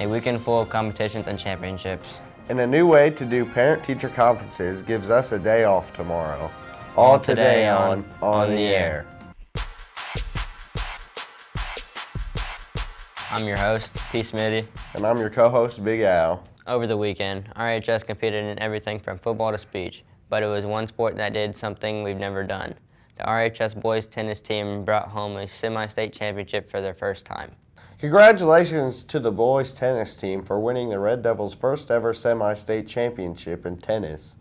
a weekend full of competitions and championships. And a new way to do parent-teacher conferences gives us a day off tomorrow. All today on the Air. I'm your host, P. Smitty. And I'm your co-host, Big Al. Over the weekend, RHS competed in everything from football to speech, but it was one sport that did something we've never done. The RHS boys tennis team brought home a semi-state championship for their first time. Congratulations to the boys tennis team for winning the Red Devils' first ever semi-state championship in tennis.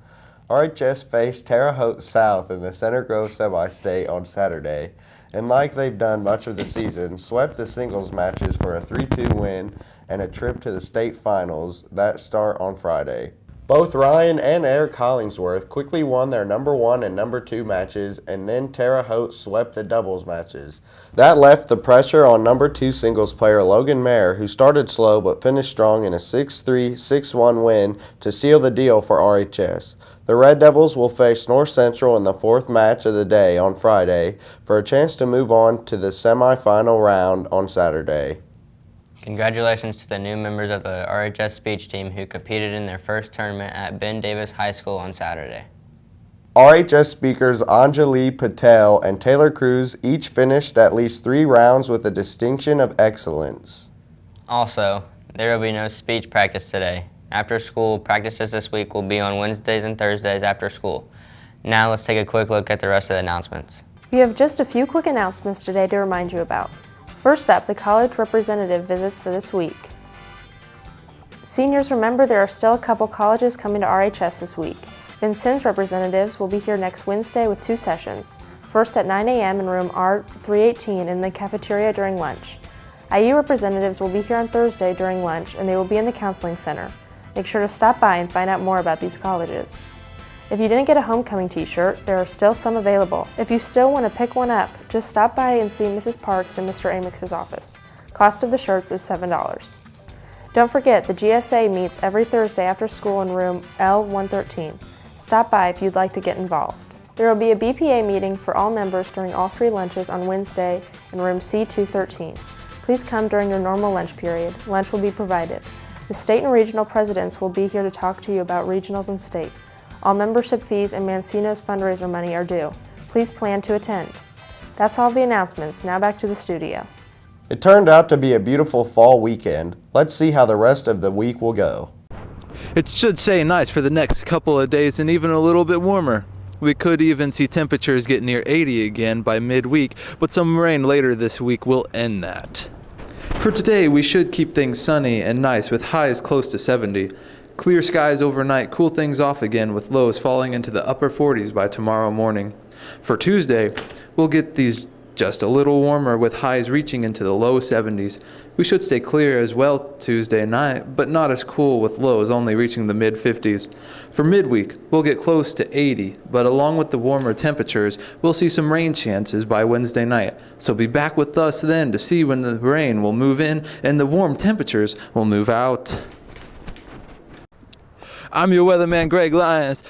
RHS faced Terre Haute South in the Center Grove semi-state on Saturday, and like they've done much of the season, swept the singles matches for a 3-2 win and a trip to the state finals that start on Friday. Both Ryan and Eric Hollingsworth quickly won their number 1 and number 2 matches, and then Terre Haute swept the doubles matches. That left the pressure on number 2 singles player Logan Mayer, who started slow but finished strong in a 6-3, 6-1 win to seal the deal for RHS. The Red Devils will face North Central in the 4th match of the day on Friday for a chance to move on to the semifinal round on Saturday. Congratulations to the new members of the RHS speech team who competed in their first tournament at Ben Davis High School on Saturday. RHS speakers Anjali Patel and Taylor Cruz each finished at least 3 rounds with the distinction of excellence. Also, there will be no speech practice today. After school, practices this week will be on Wednesdays and Thursdays after school. Now let's take a quick look at the rest of the announcements. We have just a few quick announcements today to remind you about. First up, the college representative visits for this week. Seniors, remember there are still a couple colleges coming to RHS this week. Vincennes representatives will be here next Wednesday with 2 sessions. First at 9 a.m. in room R318 in the cafeteria during lunch. IU representatives will be here on Thursday during lunch, and they will be in the counseling center. Make sure to stop by and find out more about these colleges. If you didn't get a homecoming t-shirt, there are still some available. If you still want to pick one up, just stop by and see Mrs. Parks in Mr. Amix's office. Cost of the shirts is $7. Don't forget, the GSA meets every Thursday after school in room L113. Stop by if you'd like to get involved. There will be a BPA meeting for all members during all 3 lunches on Wednesday in room C213. Please come during your normal lunch period. Lunch will be provided. The state and regional presidents will be here to talk to you about regionals and state. All membership fees and Mancino's fundraiser money are due. Please plan to attend. That's all the announcements. Now back to the studio. It turned out to be a beautiful fall weekend. Let's see how the rest of the week will go. It should stay nice for the next couple of days and even a little bit warmer. We could even see temperatures get near 80 again by midweek, but some rain later this week will end that. For today, we should keep things sunny and nice with highs close to 70. Clear skies overnight cool things off again with lows falling into the upper 40s by tomorrow morning. For Tuesday, we'll get these just a little warmer with highs reaching into the low 70s. We should stay clear as well Tuesday night, but not as cool with lows only reaching the mid-50s. For midweek, we'll get close to 80, but along with the warmer temperatures, we'll see some rain chances by Wednesday night. So be back with us then to see when the rain will move in and the warm temperatures will move out. I'm your weatherman, Greg Lyons.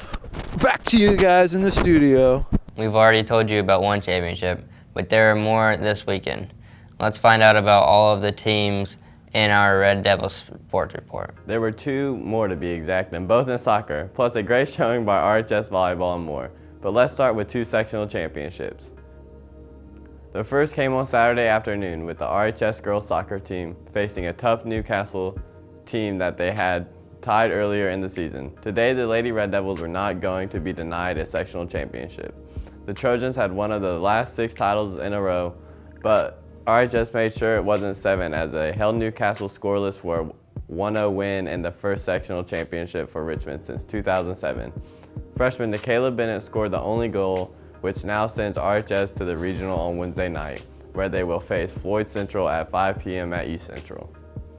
Back to you guys in the studio. We've already told you about one championship, but there are more this weekend. Let's find out about all of the teams in our Red Devils sports report. There were 2 more to be exact, and both in soccer, plus a great showing by RHS volleyball and more. But let's start with 2 sectional championships. The first came on Saturday afternoon with the RHS girls soccer team facing a tough Newcastle team that they had tied earlier in the season. Today, the Lady Red Devils were not going to be denied a sectional championship. The Trojans had one of the last 6 titles in a row, but RHS made sure it wasn't 7 as they held Newcastle scoreless for a 1-0 win in the first sectional championship for Richmond since 2007. Freshman Nikayla Bennett scored the only goal, which now sends RHS to the regional on Wednesday night, where they will face Floyd Central at 5 p.m. at East Central.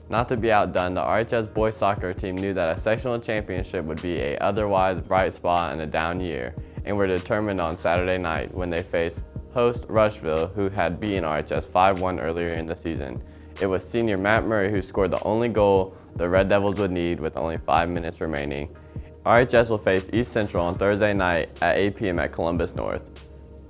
Not to be outdone, the RHS boys soccer team knew that a sectional championship would be a otherwise bright spot in a down year, and were determined on Saturday night when they faced host Rushville, who had beaten RHS 5-1 earlier in the season. It was senior Matt Murray who scored the only goal the Red Devils would need with only 5 minutes remaining. RHS will face East Central on Thursday night at 8 p.m. at Columbus North.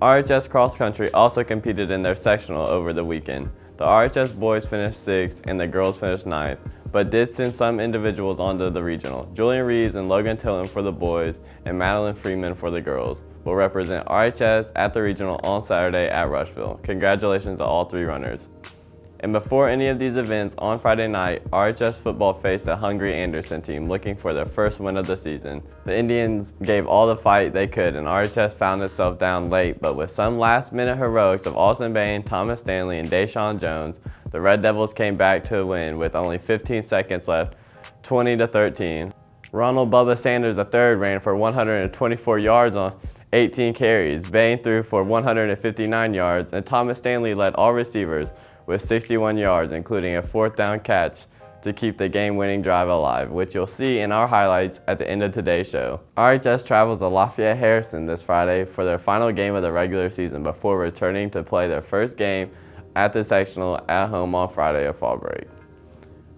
RHS Cross Country also competed in their sectional over the weekend. The RHS boys finished 6th and the girls finished 9th, but did send some individuals onto the regional. Julian Reeves and Logan Tillon for the boys and Madeline Freeman for the girls will represent RHS at the regional on Saturday at Rushville. Congratulations to all 3 runners. And before any of these events, on Friday night, RHS football faced a hungry Anderson team looking for their first win of the season. The Indians gave all the fight they could, and RHS found itself down late, but with some last-minute heroics of Austin Bain, Thomas Stanley, and Deshaun Jones, the Red Devils came back to win with only 15 seconds left, 20-13. Ronald Bubba Sanders III ran for 124 yards on 18 carries. Bain threw for 159 yards, and Thomas Stanley led all receivers with 61 yards, including a 4th down catch to keep the game-winning drive alive, which you'll see in our highlights at the end of today's show. RHS travels to Lafayette Harrison this Friday for their final game of the regular season before returning to play their first game at the sectional at home on Friday of fall break.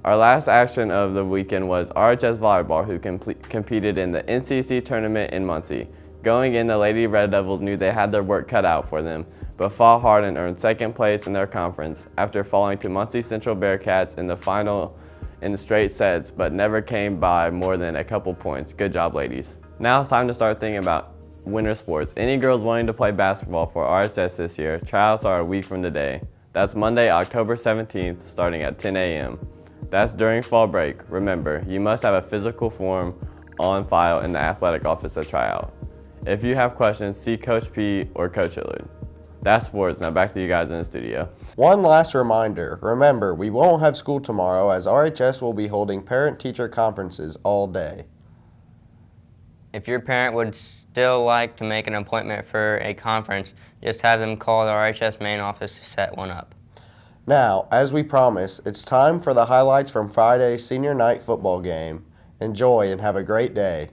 Our last action of the weekend was RHS Volleyball, who competed in the NCC tournament in Muncie. Going in, the Lady Red Devils knew they had their work cut out for them, but fought hard and earned 2nd place in their conference after falling to Muncie Central Bearcats in the final in straight sets, but never came by more than a couple points. Good job, ladies. Now it's time to start thinking about winter sports. Any girls wanting to play basketball for RHS this year, tryouts are a week from today. That's Monday, October 17th, starting at 10 a.m. That's during fall break. Remember, you must have a physical form on file in the athletic office to try out. If you have questions, see Coach P or Coach Hillard. That's sports. Now back to you guys in the studio. One last reminder. Remember, we won't have school tomorrow as RHS will be holding parent-teacher conferences all day. If your parent would still like to make an appointment for a conference, just have them call the RHS main office to set one up. Now, as we promised, it's time for the highlights from Friday's senior night football game. Enjoy and have a great day.